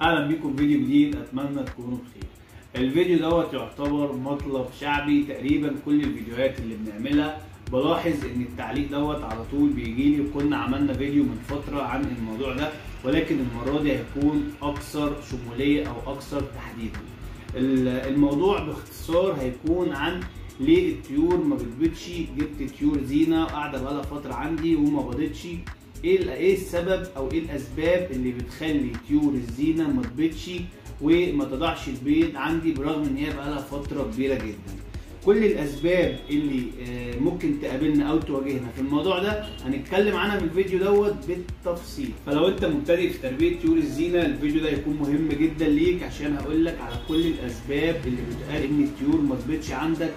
اهلا بيكم فيديو جديد، اتمنى تكونوا بخير. الفيديو دوت يعتبر مطلب شعبي. تقريبا كل الفيديوهات اللي بنعملها بلاحظ ان التعليق دوت على طول بيجيلي، وكنا عملنا فيديو من فتره عن الموضوع ده، ولكن المره دي هيكون اكثر شموليه او اكثر تحديدا. الموضوع باختصار هيكون عن ليه الطيور ما بتبيضش. جبت طيور زينه قاعده بقالها فتره عندي وما بيضتش. ايه السبب او ايه الاسباب اللي بتخلي طيور الزينه ما تبيضش وما تضعش البيض عندي برغم ان هي بقالها فتره كبيره جدا؟ كل الاسباب اللي ممكن تقابلنا او تواجهنا في الموضوع ده هنتكلم عنها في الفيديو دوت بالتفصيل. فلو انت مبتدئ في تربيه طيور الزينه الفيديو ده هيكون مهم جدا ليك، عشان هقول لك على كل الاسباب اللي بتقال ان الطيور ما تبيضش عندك.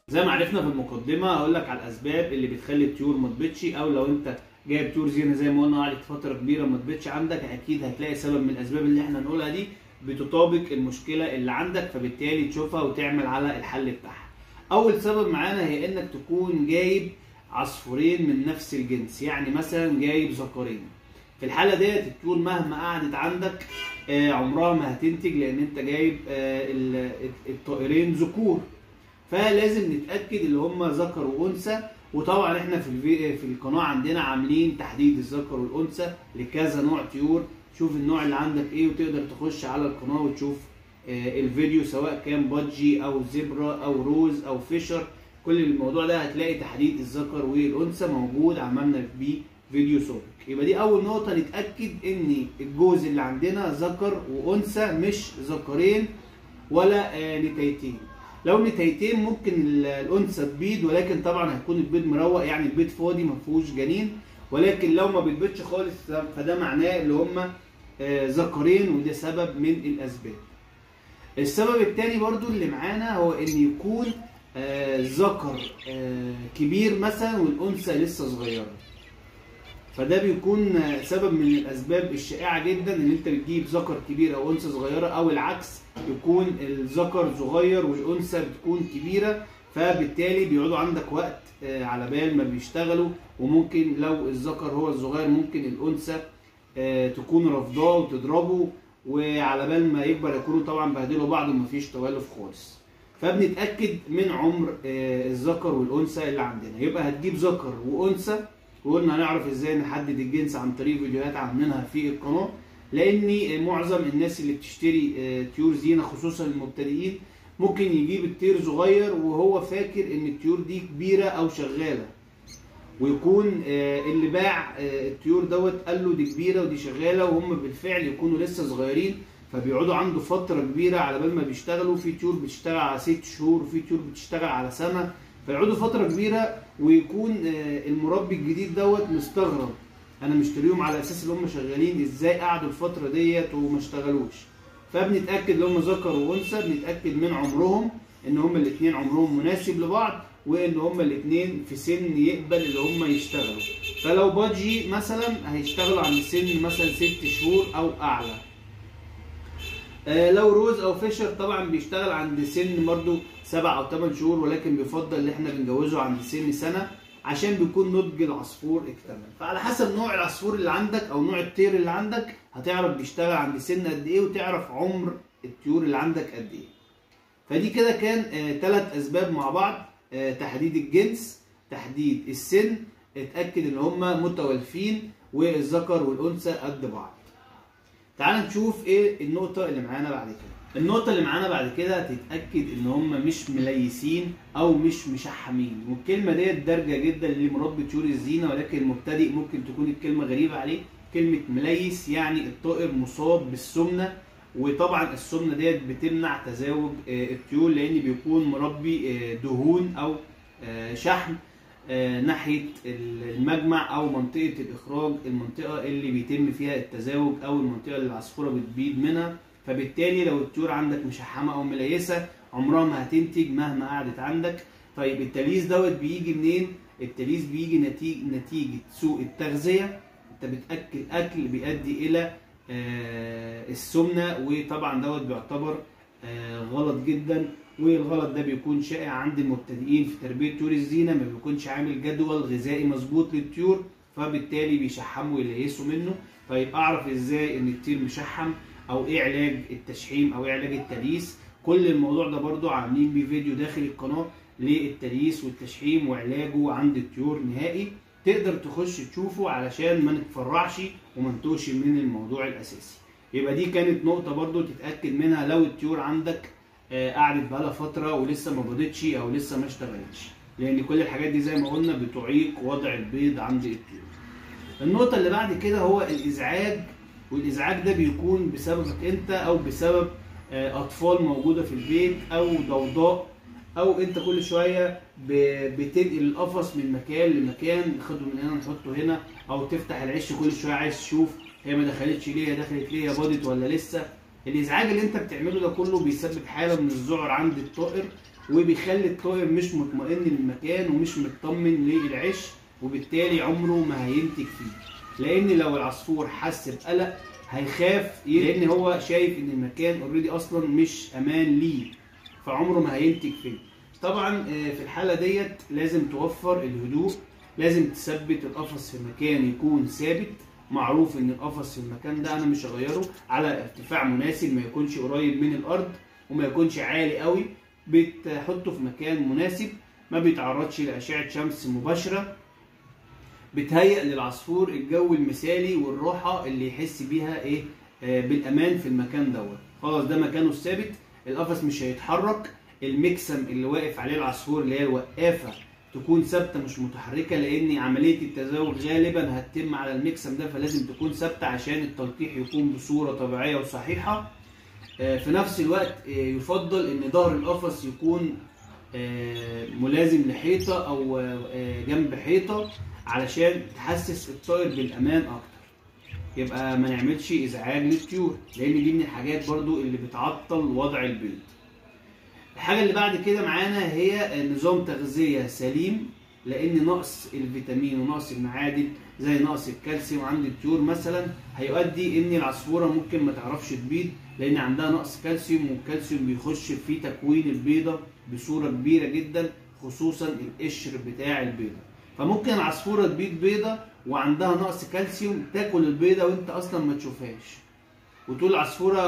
زي ما عرفنا في المقدمه هقول لك على الاسباب اللي بتخلي الطيور ما تبيضش، او لو انت جايب طيور زينه زي ما قلنا قعدت فتره كبيره ما تبيضش عندك، اكيد هتلاقي سبب من الاسباب اللي احنا هنقولها دي بتطابق المشكله اللي عندك، فبالتالي تشوفها وتعمل على الحل بتاعها. اول سبب معانا هي انك تكون جايب عصفورين من نفس الجنس، يعني مثلا جايب ذكرين. في الحاله ديت الطيور مهما قعدت عندك عمرها ما هتنتج، لان انت جايب الطائرين ذكور، فلازم نتاكد اللي هم ذكر وانثى. وطبعا احنا في القناه عندنا عاملين تحديد الذكر والانثى لكذا نوع طيور. شوف النوع اللي عندك ايه وتقدر تخش على القناه وتشوف الفيديو، سواء كان بادجي او زبرا او روز او فيشر. كل الموضوع ده هتلاقي تحديد الذكر والانثى موجود، عملنا بيه فيديو سابق. يبقى دي اول نقطه، نتاكد ان الجوز اللي عندنا ذكر وانثى، مش ذكرين ولا نتايتين. لو نتايتين ممكن الانثى تبيض، ولكن طبعا هيكون البيض مروق، يعني البيض فاضي ما فيهوش جنين. ولكن لو ما بتبيضش خالص فده معناه اللي هم ذكرين، وده سبب من الاسباب. السبب الثاني برضو اللي معانا هو ان يكون ذكر كبير مثلا والانثى لسه صغيره، فده بيكون سبب من الاسباب الشائعه جدا ان انت بتجيب ذكر كبير او انثى صغيره، او العكس يكون الذكر صغير والانثى بتكون كبيره، فبالتالي بيقعدوا عندك وقت على بال ما بيشتغلوا. وممكن لو الذكر هو الصغير ممكن الانثى تكون رافضاه وتضربه، وعلى بال ما يكبر يكونوا طبعا بهدلوا بعض ومفيش توالف خالص. فبنتاكد من عمر الذكر والانثى اللي عندنا. يبقى هتجيب ذكر وانثى، وقلنا هنعرف ازاي نحدد الجنس عن طريق فيديوهات عاملينها في القناه، لان معظم الناس اللي بتشتري طيور زينه خصوصا المبتدئين ممكن يجيب الطير صغير وهو فاكر ان الطيور دي كبيره او شغاله، ويكون اللي باع الطيور دوت قال له دي كبيره ودي شغاله، وهم بالفعل يكونوا لسه صغيرين، فبيقعدوا عنده فتره كبيره على بال ما بيشتغلوا. في طيور بتشتغل على 6 شهور وفي طيور بتشتغل على سنه، فيقعدوا فتره كبيره، ويكون المربي الجديد دوت مستغرب، انا مشتريهم على اساس ان هم شغالين، ازاي قعدوا الفتره ديت وما اشتغلوش؟ فبنتاكد ان هم ذكر وانثى، بنتاكد من عمرهم ان هم الاثنين عمرهم مناسب لبعض، وان هم الاثنين في سن يقبل اللي هم يشتغلوا. فلو بادجي مثلا هيشتغلوا عند سن مثلا 6 شهور او اعلى. لو روز او فيشر طبعا بيشتغل عند سن برضه 7 او 8 شهور، ولكن بيفضل ان احنا بنجوزه عند سن سنه عشان بيكون نضج العصفور اكتمل. فعلى حسب نوع العصفور اللي عندك او نوع الطير اللي عندك هتعرف بيشتغل عند سن قد ايه، وتعرف عمر الطيور اللي عندك قد ايه. فدي كده كان 3 اسباب مع بعض: تحديد الجنس، تحديد السن، اتاكد ان هم متوالفين، والذكر والانثى قد بعض. تعال نشوف ايه النقطة اللي معانا بعد كده. النقطة اللي معانا بعد كده تتأكد ان هم مش مليسين او مش مشحمين، والكلمة ديت دارجة جدا لمربي طيور الزينة، ولكن المبتدئ ممكن تكون الكلمة غريبة عليه. كلمة مليس يعني الطائر مصاب بالسمنة، وطبعا السمنة ديت بتمنع تزاوج الطيور، لان بيكون مربي دهون او شحم ناحية المجمع أو منطقة الإخراج، المنطقة اللي بيتم فيها التزاوج أو المنطقة اللي العصفورة بتبيض منها. فبالتالي لو الطيور عندك مشحمة أو مليسة عمرها ما هتنتج مهما قعدت عندك. طيب التليس دوت بيجي منين؟ التليس بيجي نتيجة سوء التغذية. أنت بتأكل أكل بيؤدي إلى السمنة، وطبعا دوت بيعتبر غلط جدا، والغلط ده بيكون شائع عند المبتدئين في تربيه طيور الزينه، ما بيكونش عامل جدول غذائي مظبوط للطيور، فبالتالي بيشحموا ويليسوا منه. طيب اعرف ازاي ان الطير مشحم، او ايه علاج التشحيم او ايه علاج التليس؟ كل الموضوع ده برضو عاملين بيه فيديو داخل القناه للتليس والتشحيم وعلاجه عند الطيور نهائي، تقدر تخش تشوفه علشان ما نتفرعش وما نتوهش من الموضوع الاساسي. يبقى دي كانت نقطه برضو تتاكد منها لو الطيور عندك قعدت بقالها فتره ولسه ما بيضتش او لسه ما اشتغلتش، لان كل الحاجات دي زي ما قلنا بتعيق وضع البيض عند الطيور. النقطه اللي بعد كده هو الازعاج، والازعاج ده بيكون بسببك انت او بسبب اطفال موجوده في البيت او ضوضاء، او انت كل شويه بتنقل القفص من مكان لمكان، ناخده من هنا نحطه هنا، او تفتح العش كل شويه عايز تشوف هي ما دخلتش ليه، هي دخلت ليه، هي باضت ولا لسه. الازعاج اللي انت بتعمله ده كله بيسبب حاله من الذعر عند الطائر، وبيخلي الطائر مش مطمئن للمكان ومش مطمن للعش، وبالتالي عمره ما هينتج فيه. لان لو العصفور حس بقلق هيخاف، لان هو شايف ان المكان اوريدي اصلا مش امان ليه، فعمره ما هينتج فيه. طبعا في الحاله ديت لازم توفر الهدوء، لازم تثبت القفص في مكان يكون ثابت، معروف ان القفص في المكان ده انا مش هغيره، على ارتفاع مناسب، ما يكونش قريب من الارض وما يكونش عالي قوي، بتحطه في مكان مناسب ما بيتعرضش لاشعه شمس مباشره، بتهيئ للعصفور الجو المثالي والراحه اللي يحس بيها ايه بالامان في المكان دوت. خلاص ده مكانه الثابت، القفص مش هيتحرك، المكسم اللي واقف عليه العصفور اللي هي الوقافه تكون ثابته مش متحركه، لان عمليه التزاوج غالبا هتتم على المكسم ده، فلازم تكون ثابته عشان التلقيح يكون بصوره طبيعيه وصحيحه. في نفس الوقت يفضل ان ظهر القفص يكون ملازم لحيطه او جنب حيطه علشان تحسس الطائر بالامان اكتر. يبقى ما نعملش ازعاج للطيور، لان دي من الحاجات برضو اللي بتعطل وضع البيض. الحاجه اللي بعد كده معانا هي نظام تغذيه سليم، لان نقص الفيتامين ونقص المعادن زي نقص الكالسيوم عند الطيور مثلا هيؤدي ان العصفوره ممكن ما تعرفش تبيض، لان عندها نقص كالسيوم، والكالسيوم بيخش في تكوين البيضه بصوره كبيره جدا، خصوصا القشر بتاع البيضه. فممكن العصفوره تبيض بيضه وعندها نقص كالسيوم، تاكل البيضه وانت اصلا ما تشوفهاش، وتقول العصفوره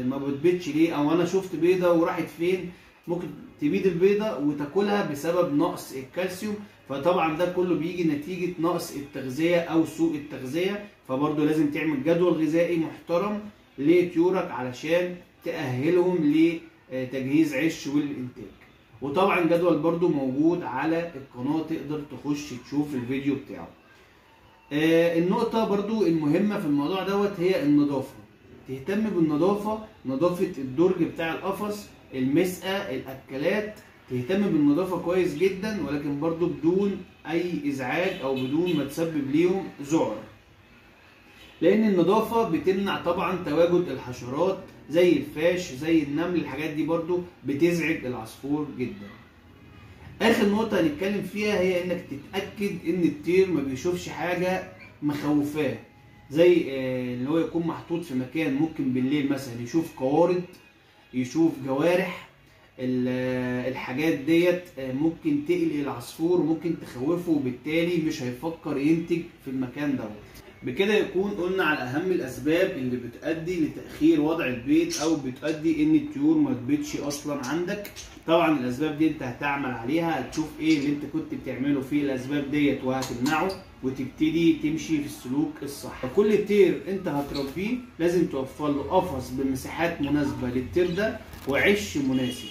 ما بتبيضش ليه، او انا شفت بيضه وراحت فين. ممكن تبيض البيضه وتاكلها بسبب نقص الكالسيوم، فطبعا ده كله بيجي نتيجه نقص التغذيه او سوء التغذيه. فبرضه لازم تعمل جدول غذائي محترم لطيورك علشان تأهلهم لتجهيز عش والانتاج. وطبعا جدول برضه موجود على القناه، تقدر تخش تشوف الفيديو بتاعه. النقطة برضو المهمة في الموضوع دوت هي النظافة. تهتم بالنظافة، نظافة الدرج بتاع القفص، المسقى، الأكلات، تهتم بالنظافة كويس جدا، ولكن برضو بدون أي إزعاج أو بدون ما تسبب ليهم ذعر، لأن النظافة بتمنع طبعا تواجد الحشرات زي الفاش زي النمل، الحاجات دي برضو بتزعج العصفور جدا. اخر نقطة هنتكلم فيها هي انك تتأكد ان الطير ما بيشوفش حاجة مخوفاه، زي اللي هو يكون محطوط في مكان ممكن بالليل مثلا يشوف قوارض، يشوف جوارح. الحاجات ديت ممكن تقلق العصفور وممكن تخوفه، وبالتالي مش هيفكر ينتج في المكان دوت. بكده يكون قلنا على اهم الاسباب اللي بتؤدي لتاخير وضع البيض او بتؤدي ان الطيور ما تبيضش اصلا عندك. طبعا الاسباب دي انت هتعمل عليها، هتشوف ايه اللي انت كنت بتعمله في الاسباب ديت وهتمنعه، وتبتدي تمشي في السلوك الصح. فكل طير انت هتربيه لازم توفر له قفص بمساحات مناسبه للطير ده وعش مناسب،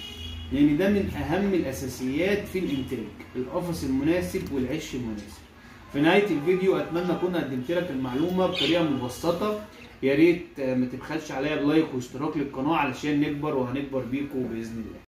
لان ده من اهم الاساسيات في الانتاج، القفص المناسب والعش المناسب. في نهاية الفيديو اتمنى اكون قدمت لك المعلومة بطريقة مبسطة. يا ريت ما تبخلش عليا بلايك واشتراك للقناة علشان نكبر وهنكبر بيكم باذن الله.